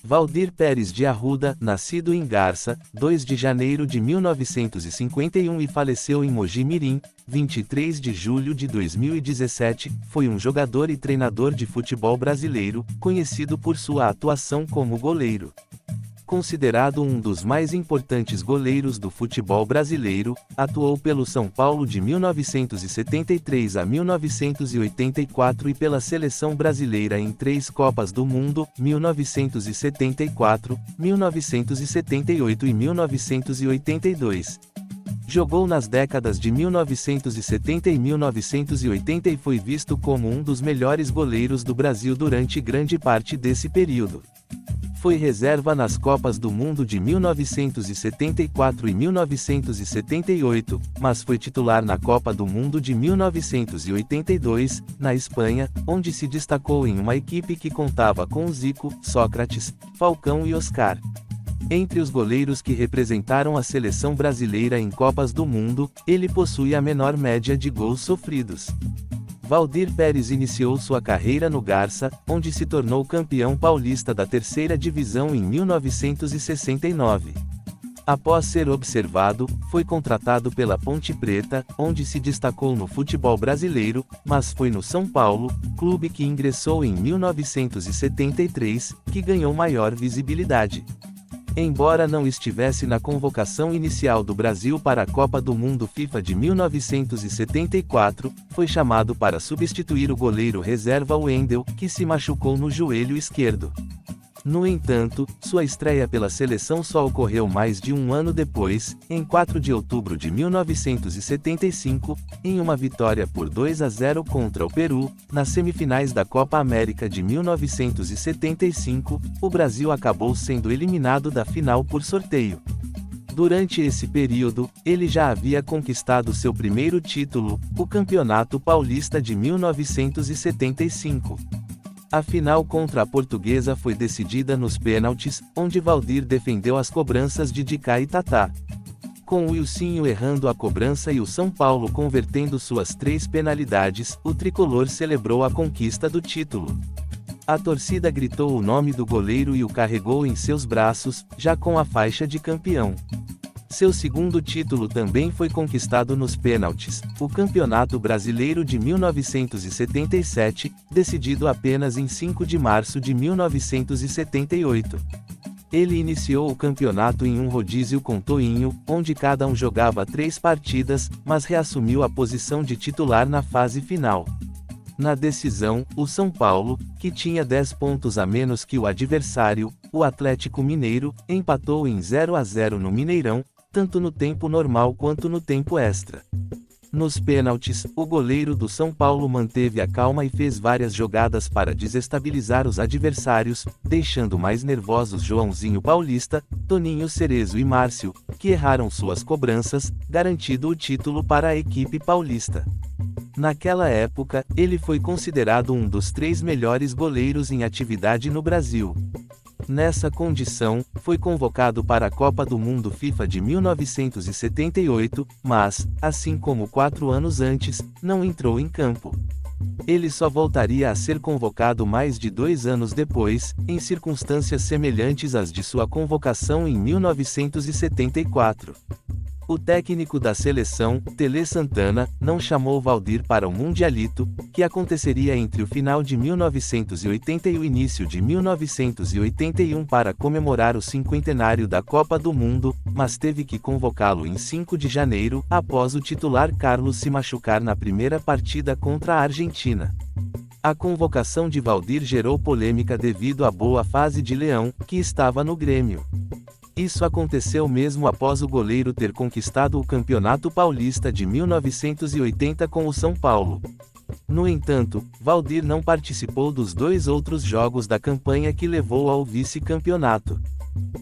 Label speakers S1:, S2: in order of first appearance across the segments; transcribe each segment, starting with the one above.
S1: Valdir Pérez de Arruda, nascido em Garça, 2 de janeiro de 1951 e faleceu em Mogi Mirim, 23 de julho de 2017, foi um jogador e treinador de futebol brasileiro, conhecido por sua atuação como goleiro. Considerado um dos mais importantes goleiros do futebol brasileiro, atuou pelo São Paulo de 1973 a 1984 e pela seleção brasileira em 3 Copas do Mundo, 1974, 1978 e 1982. Jogou nas décadas de 1970 e 1980 e foi visto como um dos melhores goleiros do Brasil durante grande parte desse período. Foi reserva nas Copas do Mundo de 1974 e 1978, mas foi titular na Copa do Mundo de 1982, na Espanha, onde se destacou em uma equipe que contava com Zico, Sócrates, Falcão e Oscar. Entre os goleiros que representaram a seleção brasileira em Copas do Mundo, ele possui a menor média de gols sofridos. Valdir Pérez iniciou sua carreira no Garça, onde se tornou campeão paulista da terceira divisão em 1969. Após ser observado, foi contratado pela Ponte Preta, onde se destacou no futebol brasileiro, mas foi no São Paulo, clube que ingressou em 1973, que ganhou maior visibilidade. Embora não estivesse na convocação inicial do Brasil para a Copa do Mundo FIFA de 1974, foi chamado para substituir o goleiro reserva Wendel, que se machucou no joelho esquerdo. No entanto, sua estreia pela seleção só ocorreu mais de um ano depois, em 4 de outubro de 1975, em uma vitória por 2-0 contra o Peru, nas semifinais da Copa América de 1975, o Brasil acabou sendo eliminado da final por sorteio. Durante esse período, ele já havia conquistado seu primeiro título, o Campeonato Paulista de 1975. A final contra a Portuguesa foi decidida nos pênaltis, onde Valdir defendeu as cobranças de Dicá e Tatá. Com Wilsinho errando a cobrança e o São Paulo convertendo suas 3 penalidades, o tricolor celebrou a conquista do título. A torcida gritou o nome do goleiro e o carregou em seus braços, já com a faixa de campeão. Seu segundo título também foi conquistado nos pênaltis, o Campeonato Brasileiro de 1977, decidido apenas em 5 de março de 1978. Ele iniciou o campeonato em um rodízio com Toinho, onde cada um jogava 3 partidas, mas reassumiu a posição de titular na fase final. Na decisão, o São Paulo, que tinha 10 pontos a menos que o adversário, o Atlético Mineiro, empatou em 0-0 no Mineirão, tanto no tempo normal quanto no tempo extra. Nos pênaltis, o goleiro do São Paulo manteve a calma e fez várias jogadas para desestabilizar os adversários, deixando mais nervosos Joãozinho Paulista, Toninho Cerezo e Márcio, que erraram suas cobranças, garantindo o título para a equipe paulista. Naquela época, ele foi considerado um dos 3 melhores goleiros em atividade no Brasil. Nessa condição, foi convocado para a Copa do Mundo FIFA de 1978, mas, assim como 4 anos antes, não entrou em campo. Ele só voltaria a ser convocado mais de 2 anos depois, em circunstâncias semelhantes às de sua convocação em 1974. O técnico da seleção, Tele Santana, não chamou Valdir para o Mundialito, que aconteceria entre o final de 1980 e o início de 1981 para comemorar o cinquentenário da Copa do Mundo, mas teve que convocá-lo em 5 de janeiro, após o titular Carlos se machucar na primeira partida contra a Argentina. A convocação de Valdir gerou polêmica devido à boa fase de Leão, que estava no Grêmio. Isso aconteceu mesmo após o goleiro ter conquistado o Campeonato Paulista de 1980 com o São Paulo. No entanto, Valdir não participou dos 2 outros jogos da campanha que levou ao vice-campeonato.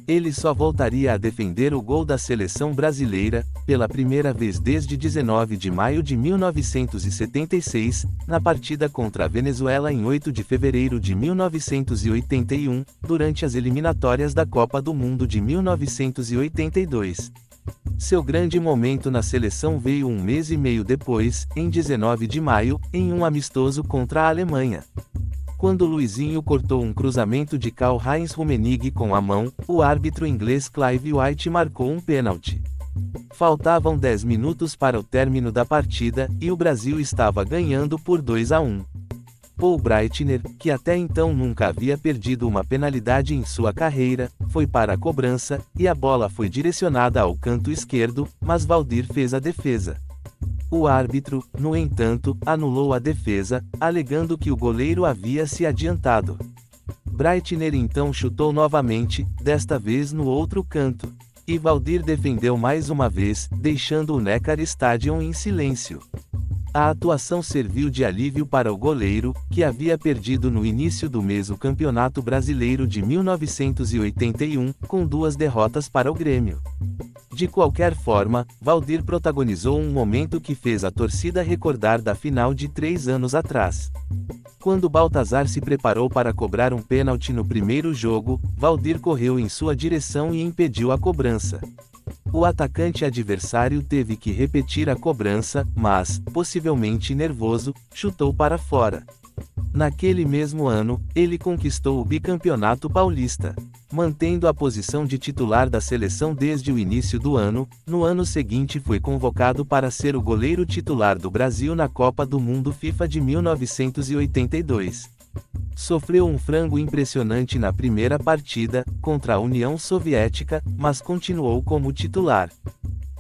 S1: Ele só voltaria a defender o gol da seleção brasileira, pela primeira vez desde 19 de maio de 1976, na partida contra a Venezuela em 8 de fevereiro de 1981, durante as eliminatórias da Copa do Mundo de 1982. Seu grande momento na seleção veio um mês e meio depois, em 19 de maio, em um amistoso contra a Alemanha. Quando Luizinho cortou um cruzamento de Karl-Heinz Rummenigge com a mão, o árbitro inglês Clive White marcou um pênalti. Faltavam 10 minutos para o término da partida, e o Brasil estava ganhando por 2-1. Paul Breitner, que até então nunca havia perdido uma penalidade em sua carreira, foi para a cobrança, e a bola foi direcionada ao canto esquerdo, mas Valdir fez a defesa. O árbitro, no entanto, anulou a defesa, alegando que o goleiro havia se adiantado. Breitner então chutou novamente, desta vez no outro canto. E Valdir defendeu mais uma vez, deixando o Neckar Stadium em silêncio. A atuação serviu de alívio para o goleiro, que havia perdido no início do mês o Campeonato Brasileiro de 1981, com 2 derrotas para o Grêmio. De qualquer forma, Valdir protagonizou um momento que fez a torcida recordar da final de 3 anos atrás. Quando Baltazar se preparou para cobrar um pênalti no primeiro jogo, Valdir correu em sua direção e impediu a cobrança. O atacante adversário teve que repetir a cobrança, mas, possivelmente nervoso, chutou para fora. Naquele mesmo ano, ele conquistou o bicampeonato paulista. Mantendo a posição de titular da seleção desde o início do ano, no ano seguinte foi convocado para ser o goleiro titular do Brasil na Copa do Mundo FIFA de 1982. Sofreu um frango impressionante na primeira partida, contra a União Soviética, mas continuou como titular.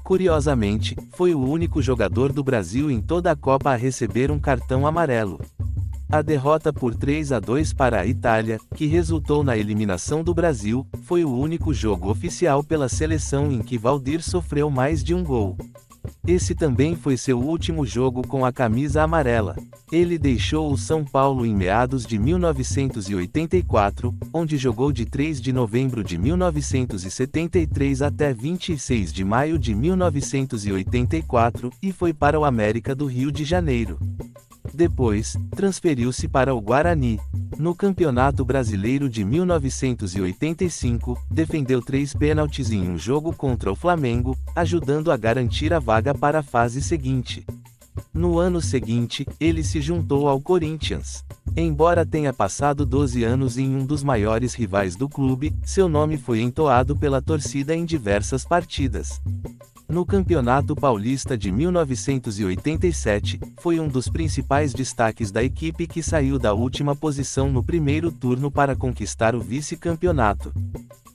S1: Curiosamente, foi o único jogador do Brasil em toda a Copa a receber um cartão amarelo. A derrota por 3-2 para a Itália, que resultou na eliminação do Brasil, foi o único jogo oficial pela seleção em que Valdir sofreu mais de um gol. Esse também foi seu último jogo com a camisa amarela. Ele deixou o São Paulo em meados de 1984, onde jogou de 3 de novembro de 1973 até 26 de maio de 1984, e foi para o América do Rio de Janeiro. Depois, transferiu-se para o Guarani. No Campeonato Brasileiro de 1985, defendeu 3 pênaltis em um jogo contra o Flamengo, ajudando a garantir a vaga para a fase seguinte. No ano seguinte, ele se juntou ao Corinthians. Embora tenha passado 12 anos em um dos maiores rivais do clube, seu nome foi entoado pela torcida em diversas partidas. No Campeonato Paulista de 1987, foi um dos principais destaques da equipe que saiu da última posição no primeiro turno para conquistar o vice-campeonato.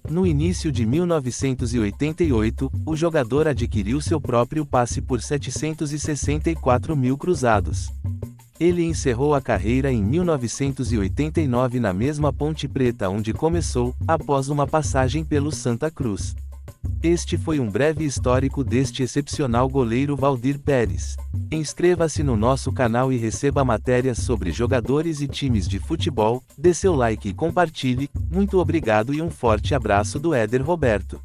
S1: No início de 1988, o jogador adquiriu seu próprio passe por 764 mil cruzados. Ele encerrou a carreira em 1989 na mesma Ponte Preta onde começou, após uma passagem pelo Santa Cruz. Este foi um breve histórico deste excepcional goleiro Valdir Pérez. Inscreva-se no nosso canal e receba matérias sobre jogadores e times de futebol, dê seu like e compartilhe. Muito obrigado e um forte abraço do Éder Roberto.